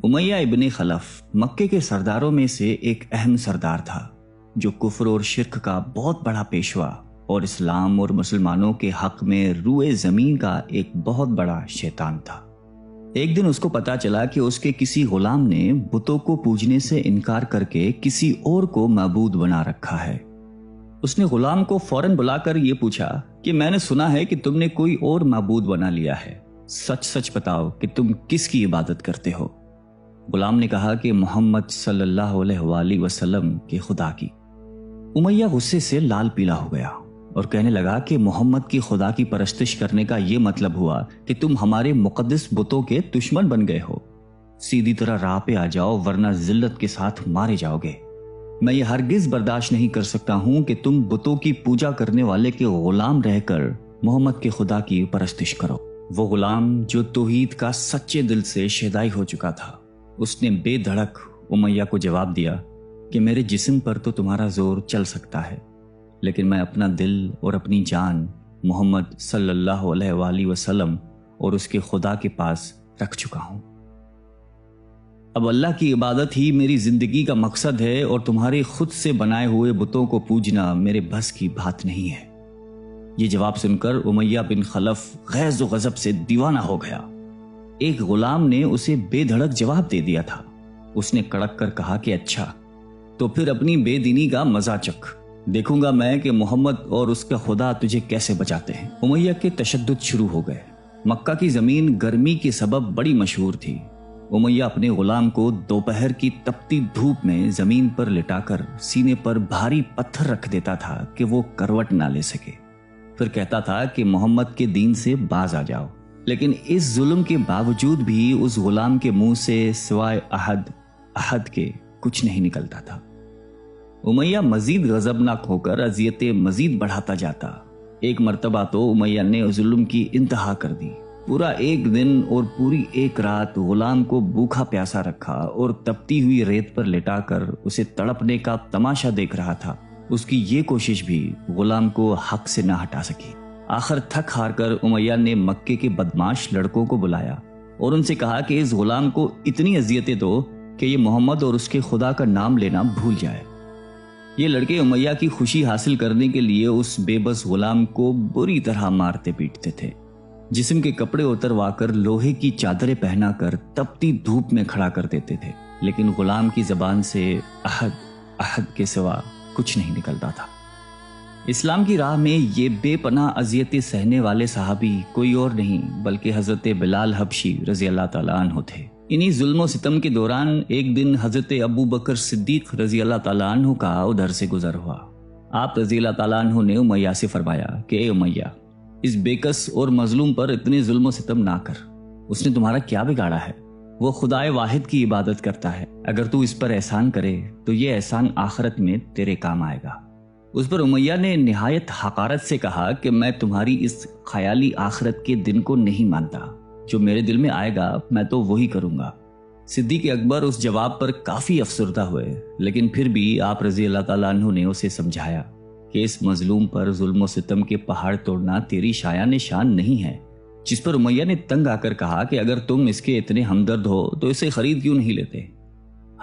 امیہ ابن خلف مکے کے سرداروں میں سے ایک اہم سردار تھا جو کفر اور شرک کا بہت بڑا پیشوا اور اسلام اور مسلمانوں کے حق میں روئے زمین کا ایک بہت بڑا شیطان تھا۔ ایک دن اس کو پتا چلا کہ اس کے کسی غلام نے بتوں کو پوجنے سے انکار کر کے کسی اور کو معبود بنا رکھا ہے۔ اس نے غلام کو فوراً بلا کر یہ پوچھا کہ میں نے سنا ہے کہ تم نے کوئی اور معبود بنا لیا ہے، سچ سچ بتاؤ کہ تم کس کی عبادت کرتے ہو؟ غلام نے کہا کہ محمد صلی اللہ علیہ وآلہ وسلم کے خدا کی۔ امیہ غصے سے لال پیلا ہو گیا اور کہنے لگا کہ محمد کی خدا کی پرستش کرنے کا یہ مطلب ہوا کہ تم ہمارے مقدس بتوں کے دشمن بن گئے ہو۔ سیدھی طرح راہ پہ آ جاؤ ورنہ ذلت کے ساتھ مارے جاؤ گے۔ میں یہ ہرگز برداشت نہیں کر سکتا ہوں کہ تم بتوں کی پوجا کرنے والے کے غلام رہ کر محمد کے خدا کی پرستش کرو۔ وہ غلام جو توحید کا سچے دل سے شیدائی ہو چکا تھا، اس نے بے دھڑک امیہ کو جواب دیا کہ میرے جسم پر تو تمہارا زور چل سکتا ہے، لیکن میں اپنا دل اور اپنی جان محمد صلی اللہ علیہ وآلہ وسلم اور اس کے خدا کے پاس رکھ چکا ہوں۔ اب اللہ کی عبادت ہی میری زندگی کا مقصد ہے اور تمہارے خود سے بنائے ہوئے بتوں کو پوجنا میرے بس کی بات نہیں ہے۔ یہ جواب سن کر امیہ بن خلف غیظ و غضب سے دیوانہ ہو گیا۔ ایک غلام نے اسے بے دھڑک جواب دے دیا تھا۔ اس نے کڑک کر کہا کہ اچھا تو پھر اپنی بے دینی کا مزہ چکھ، دیکھوں گا میں کہ محمد اور اس کا خدا تجھے کیسے بچاتے ہیں۔ امیہ کے تشدد شروع ہو گئے۔ مکہ کی زمین گرمی کے سبب بڑی مشہور تھی۔ امیہ اپنے غلام کو دوپہر کی تپتی دھوپ میں زمین پر لٹا کر سینے پر بھاری پتھر رکھ دیتا تھا کہ وہ کروٹ نہ لے سکے، پھر کہتا تھا کہ محمد کے دین سے باز آ جاؤ، لیکن اس ظلم کے باوجود بھی اس غلام کے منہ سے سوائے احد کے کچھ نہیں نکلتا تھا۔ امیہ مزید غضبناک ہو کر اذیتیں مزید بڑھاتا جاتا۔ ایک مرتبہ تو امیہ نے ظلم کی انتہا کر دی۔ پورا ایک دن اور پوری ایک رات غلام کو بھوکا پیاسا رکھا اور تپتی ہوئی ریت پر لٹا کر اسے تڑپنے کا تماشا دیکھ رہا تھا۔ اس کی یہ کوشش بھی غلام کو حق سے نہ ہٹا سکی۔ آخر تھک ہار کر امیہ نے مکے کے بدماش لڑکوں کو بلایا اور ان سے کہا کہ اس غلام کو اتنی اذیتیں دو کہ یہ محمد اور اس کے خدا کا نام لینا بھول جائے۔ یہ لڑکے امیہ کی خوشی حاصل کرنے کے لیے اس بے بس غلام کو بری طرح مارتے پیٹتے تھے۔ جسم کے کپڑے اتروا کر لوہے کی چادریں پہنا کر تپتی دھوپ میں کھڑا کر دیتے تھے، لیکن غلام کی زبان سے احد کے سوا کچھ نہیں نکلتا تھا۔ اسلام کی راہ میں یہ بے پناہ اذیتیں سہنے والے صحابی کوئی اور نہیں بلکہ حضرت بلال حبشی رضی اللہ تعالیٰ عنہ تھے۔ انہی ظلم و ستم کے دوران ایک دن حضرت ابو بکر صدیق رضی اللہ تعالیٰ عنہ کا ادھر سے گزر ہوا۔ آپ رضی اللہ تعالیٰ عنہ نے امیہ سے فرمایا کہ اے امیہ، اس بےکس اور مظلوم پر اتنے ظلم و ستم نہ کر، اس نے تمہارا کیا بگاڑا ہے؟ وہ خدائے واحد کی عبادت کرتا ہے، اگر تو اس پر احسان کرے تو یہ احسان آخرت میں تیرے کام آئے گا۔ اس پر امیہ نے نہایت حقارت سے کہا کہ میں تمہاری اس خیالی آخرت کے دن کو نہیں مانتا، جو میرے دل میں آئے گا میں تو وہی کروں گا۔ صدیق اکبر اس جواب پر کافی افسردہ ہوئے، لیکن پھر بھی آپ رضی اللہ تعالیٰ عنہ نے اسے سمجھایا کہ اس مظلوم پر ظلم و ستم کے پہاڑ توڑنا تیری شایان شان نہیں ہے۔ جس پر امیہ نے تنگ آ کر کہا کہ اگر تم اس کے اتنے ہمدرد ہو تو اسے خرید کیوں نہیں لیتے؟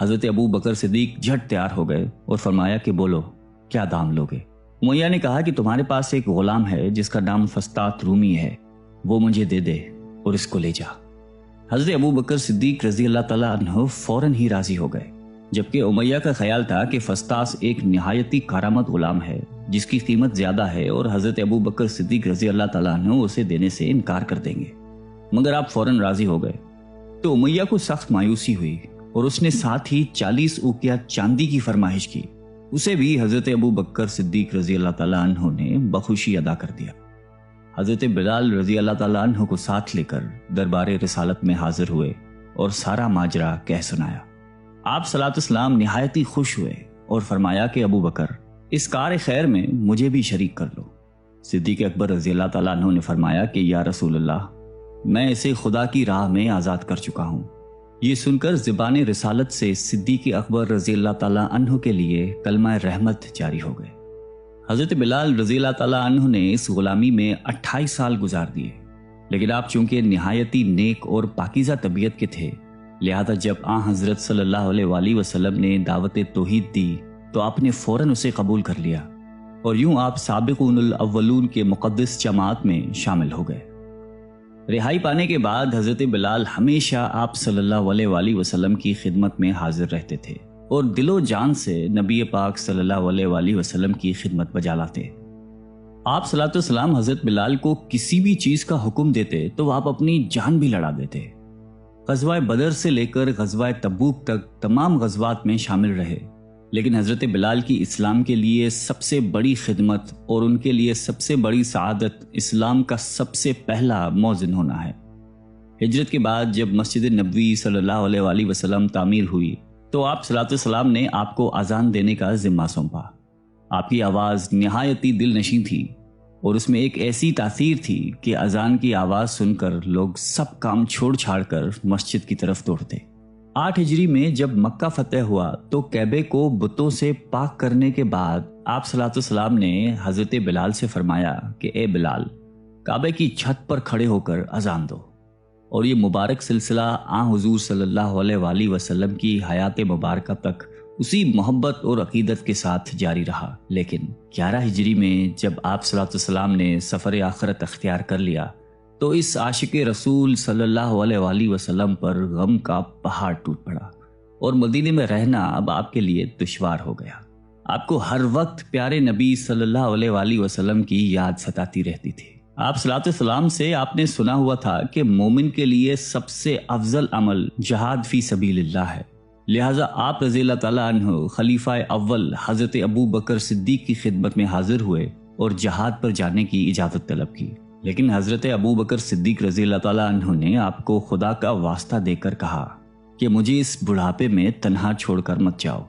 حضرت ابو بکر صدیق جھٹ تیار ہو گئے اور فرمایا کہ بولو کیا دام لوگے؟ امیہ نے کہا کہ تمہارے پاس ایک غلام ہے جس کا نام فسطاط رومی ہے، وہ مجھے دے دے اور اس کو لے جا۔ حضرت ابو بکر صدیق رضی اللہ تعالیٰ عنہ فوراً ہی راضی ہو گئے، جبکہ امیہ کا خیال تھا کہ فسطاط ایک نہایتی کارآمد غلام ہے جس کی قیمت زیادہ ہے اور حضرت ابو بکر صدیق رضی اللہ تعالیٰ عنہ اسے دینے سے انکار کر دیں گے، مگر آپ فوراً راضی ہو گئے۔ تو امیہ کو سخت مایوسی ہوئی اور اس نے ساتھ ہی 40 اوقیہ چاندی کی فرمائش کی۔ اسے بھی حضرت ابو بکر صدیق رضی اللہ تعالیٰ عنہ نے بخوشی ادا کر دیا۔ حضرت بلال رضی اللہ تعالیٰ عنہ کو ساتھ لے کر دربار رسالت میں حاضر ہوئے اور سارا ماجرا کہہ سنایا۔ آپ صلاۃ السلام نہایت ہی خوش ہوئے اور فرمایا کہ ابو بکر، اس کار خیر میں مجھے بھی شریک کر لو۔ صدیق اکبر رضی اللہ تعالیٰ عنہ نے فرمایا کہ یا رسول اللہ، میں اسے خدا کی راہ میں آزاد کر چکا ہوں۔ یہ سن کر زبان رسالت سے صدیق اکبر رضی اللہ تعالیٰ عنہ کے لیے کلمہ رحمت جاری ہو گئے۔ حضرت بلال رضی اللہ تعالیٰ عنہ نے اس غلامی میں 28 سال گزار دیے، لیکن آپ چونکہ نہایتی نیک اور پاکیزہ طبیعت کے تھے لہذا جب حضرت صلی اللہ علیہ وآلہ وسلم نے دعوت توحید دی تو آپ نے فوراً اسے قبول کر لیا، اور یوں آپ سابقون الاولون کے مقدس جماعت میں شامل ہو گئے۔ رہائی پانے کے بعد حضرت بلال ہمیشہ آپ صلی اللہ علیہ وآلہ وسلم کی خدمت میں حاضر رہتے تھے اور دل و جان سے نبی پاک صلی اللہ علیہ وآلہ وسلم کی خدمت بجا لاتے۔ آپ صلی اللہ علیہ وسلم حضرت بلال کو کسی بھی چیز کا حکم دیتے تو آپ اپنی جان بھی لڑا دیتے۔ غزوہ بدر سے لے کر غزوہ تبوک تک تمام غزوات میں شامل رہے، لیکن حضرت بلال کی اسلام کے لیے سب سے بڑی خدمت اور ان کے لیے سب سے بڑی سعادت اسلام کا سب سے پہلا مؤذن ہونا ہے۔ ہجرت کے بعد جب مسجد نبوی صلی اللہ علیہ وآلہ وسلم تعمیر ہوئی تو آپ صلی اللہ علیہ وسلم نے آپ کو اذان دینے کا ذمہ سونپا۔ آپ کی آواز نہایتی دل نشیں تھی اور اس میں ایک ایسی تاثیر تھی کہ اذان کی آواز سن کر لوگ سب کام چھوڑ چھاڑ کر مسجد کی طرف دوڑتے۔ 8 ہجری میں جب مکہ فتح ہوا تو کعبے کو بتوں سے پاک کرنے کے بعد آپ صلی اللہ علیہ وسلم نے حضرت بلال سے فرمایا کہ اے بلال، کعبے کی چھت پر کھڑے ہو کر اذان دو، اور یہ مبارک سلسلہ حضور صلی اللہ علیہ وآلہ وسلم کی حیات مبارکہ تک اسی محبت اور عقیدت کے ساتھ جاری رہا۔ لیکن 11 ہجری میں جب آپ صلی اللہ علیہ وسلم نے سفر آخرت اختیار کر لیا تو اس عاشق رسول صلی اللہ علیہ وآلہ وسلم پر غم کا پہاڑ ٹوٹ پڑا، اور مدینے میں رہنا اب آپ کے لیے دشوار ہو گیا۔ آپ کو ہر وقت پیارے نبی صلی اللہ علیہ وآلہ وسلم کی یاد ستاتی رہتی تھی۔ آپ صلی اللہ علیہ وسلم سے آپ نے سنا ہوا تھا کہ مومن کے لیے سب سے افضل عمل جہاد فی سبیل اللہ ہے، لہٰذا آپ رضی اللہ تعالیٰ عنہ خلیفہ اول حضرت ابو بکر صدیق کی خدمت میں حاضر ہوئے اور جہاد پر جانے کی اجازت طلب کی، لیکن حضرت ابو بکر صدیق رضی اللہ تعالیٰ عنہ نے آپ کو خدا کا واسطہ دے کر کہا کہ مجھے اس بڑھاپے میں تنہا چھوڑ کر مت جاؤ۔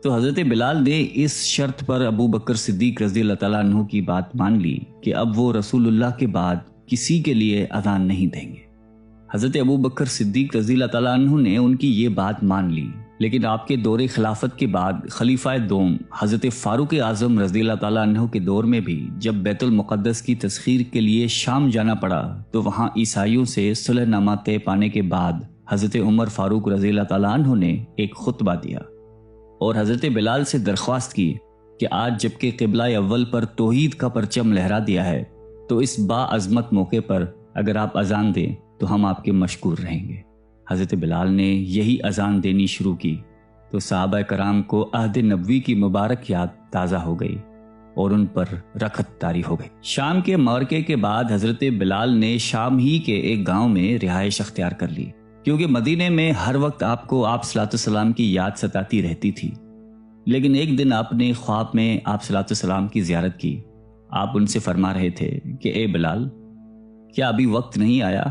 تو حضرت بلال نے اس شرط پر ابو بکر صدیق رضی اللہ تعالیٰ عنہ کی بات مان لی کہ اب وہ رسول اللہ کے بعد کسی کے لیے اذان نہیں دیں گے۔ حضرت ابو بکر صدیق رضی اللہ تعالیٰ عنہ نے ان کی یہ بات مان لی، لیکن آپ کے دور خلافت کے بعد خلیفہ دوم حضرت فاروق اعظم رضی اللہ تعالیٰ عنہ کے دور میں بھی جب بیت المقدس کی تسخیر کے لیے شام جانا پڑا تو وہاں عیسائیوں سے صلح نامہ طے پانے کے بعد حضرت عمر فاروق رضی اللہ تعالیٰ عنہ نے ایک خطبہ دیا اور حضرت بلال سے درخواست کی کہ آج جب کہ قبلہ اول پر توحید کا پرچم لہرا دیا ہے تو اس با عظمت موقع پر اگر آپ اذان دیں تو ہم آپ کے مشکور رہیں گے۔ حضرت بلال نے یہی اذان دینی شروع کی تو صحابہ کرام کو عہد نبوی کی مبارک یاد تازہ ہو گئی اور ان پر رخت طاری ہو گئی۔ شام کے معرکے کے بعد حضرت بلال نے شام ہی کے ایک گاؤں میں رہائش اختیار کر لی، کیونکہ مدینے میں ہر وقت آپ کو آپ صلی اللہ علیہ وسلم کی یاد ستاتی رہتی تھی۔ لیکن ایک دن آپ نے خواب میں آپ صلی اللہ علیہ وسلم کی زیارت کی۔ آپ ان سے فرما رہے تھے کہ اے بلال، کیا ابھی وقت نہیں آیا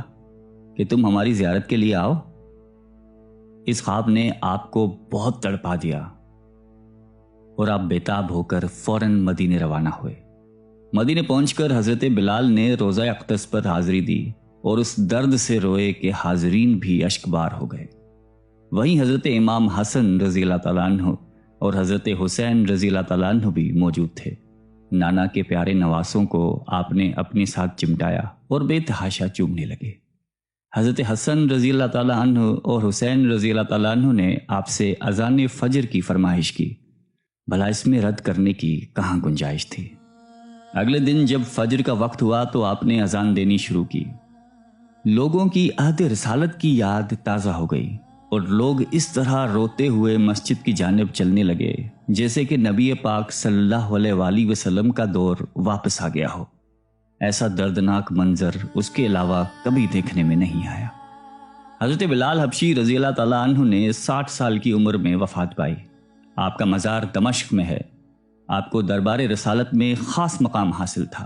کہ تم ہماری زیارت کے لیے آؤ؟ اس خواب نے آپ کو بہت تڑپا دیا اور آپ بےتاب ہو کر فوراً مدینے روانہ ہوئے۔ مدینے پہنچ کر حضرت بلال نے روزہ اقدس پر حاضری دی اور اس درد سے روئے کہ حاضرین بھی اشکبار ہو گئے۔ وہیں حضرت امام حسن رضی اللہ تعالیٰ عنہ اور حضرت حسین رضی اللہ تعالیٰ عنہ بھی موجود تھے۔ نانا کے پیارے نواسوں کو آپ نے اپنے ساتھ چمٹایا اور بے تحاشا چومنے لگے۔ حضرت حسن رضی اللہ تعالیٰ عنہ اور حسین رضی اللہ تعالیٰ عنہ نے آپ سے اذان فجر کی فرمائش کی، بھلا اس میں رد کرنے کی کہاں گنجائش تھی۔ اگلے دن جب فجر کا وقت ہوا تو آپ نے اذان دینی شروع کی۔ لوگوں کی عہد رسالت کی یاد تازہ ہو گئی اور لوگ اس طرح روتے ہوئے مسجد کی جانب چلنے لگے جیسے کہ نبی پاک صلی اللہ علیہ وآلہ وسلم کا دور واپس آ گیا ہو۔ ایسا دردناک منظر اس کے علاوہ کبھی دیکھنے میں نہیں آیا۔ حضرت بلال حبشی رضی اللہ تعالیٰ عنہ نے 60 سال کی عمر میں وفات پائی۔ آپ کا مزار دمشق میں ہے۔ آپ کو دربار رسالت میں خاص مقام حاصل تھا۔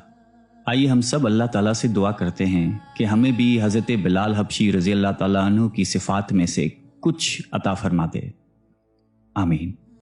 آئیے ہم سب اللہ تعالیٰ سے دعا کرتے ہیں کہ ہمیں بھی حضرت بلال حبشی رضی اللہ تعالیٰ عنہ کی صفات میں سے کچھ عطا فرما دے۔ آمین۔